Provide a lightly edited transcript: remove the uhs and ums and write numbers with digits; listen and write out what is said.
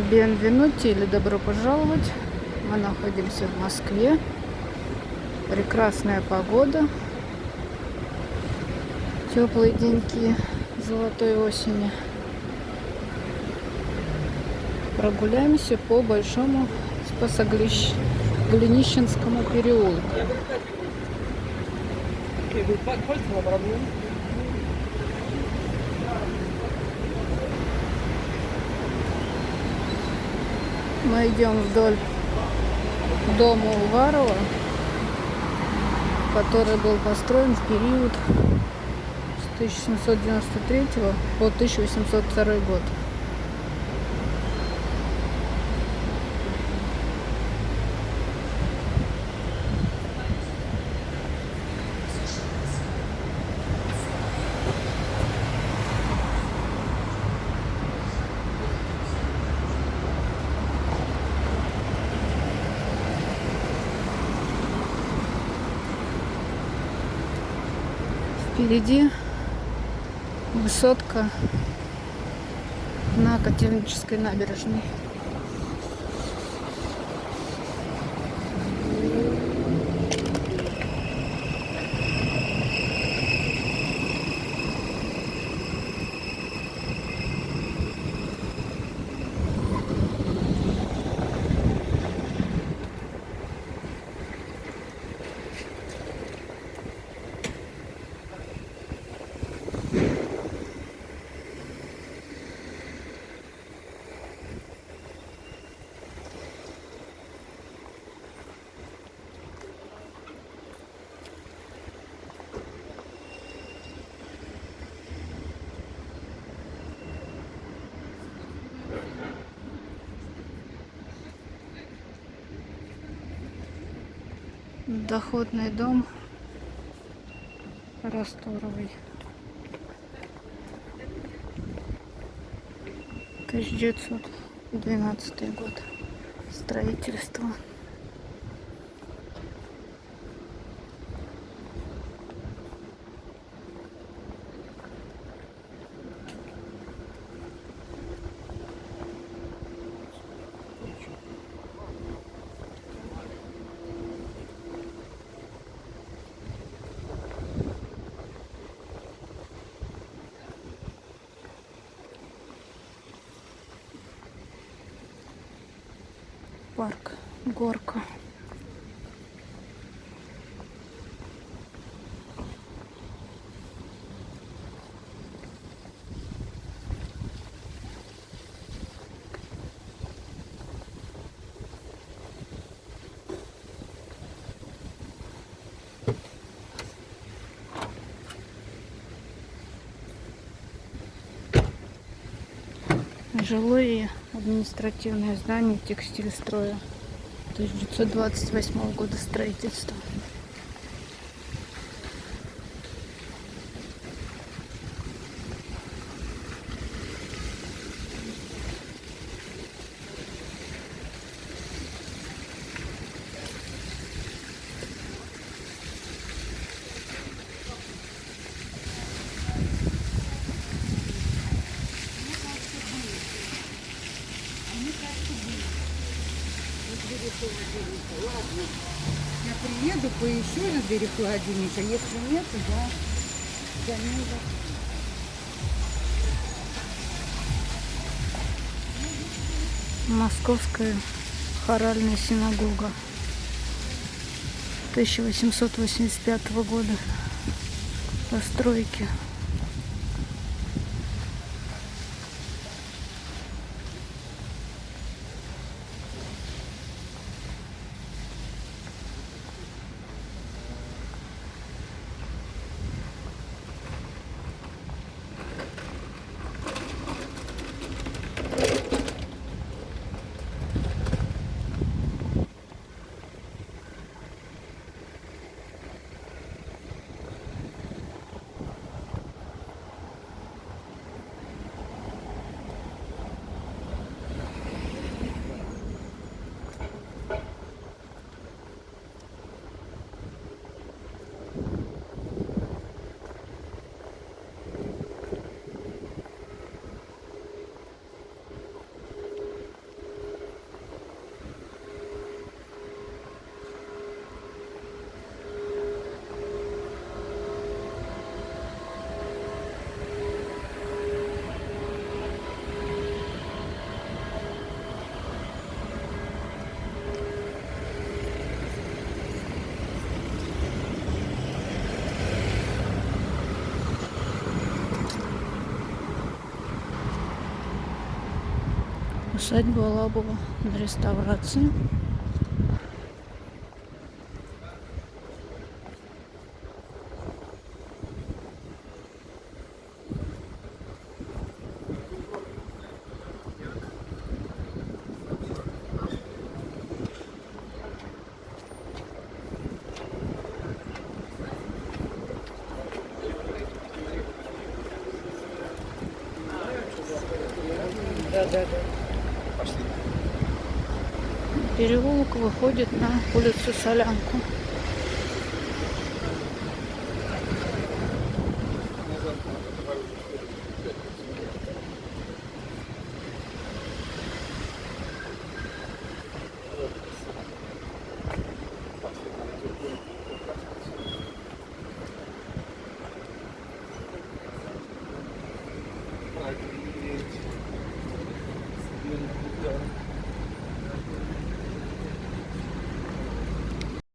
Бенвенути или добро пожаловать. Мы находимся в Москве. Прекрасная погода. Теплые деньки золотой осени. Прогуляемся по Большому Спасоглинищенскому переулку. Мы идем вдоль дома Уварова, который был построен в период с 1793 по 1802 год. Впереди высотка на Котельнической набережной. Доходный дом Расторовый. 1912 год строительства. Парк Горка. Жилое и административное здание текстильстроя 1928 года строительства. Ладно, я приеду, поищу на двери холодильника. Если нет, то я заменю. Московская хоральная синагога 1885 года постройки. Усадьба Лабова на реставрации. Переулок выходит на улицу Солянку.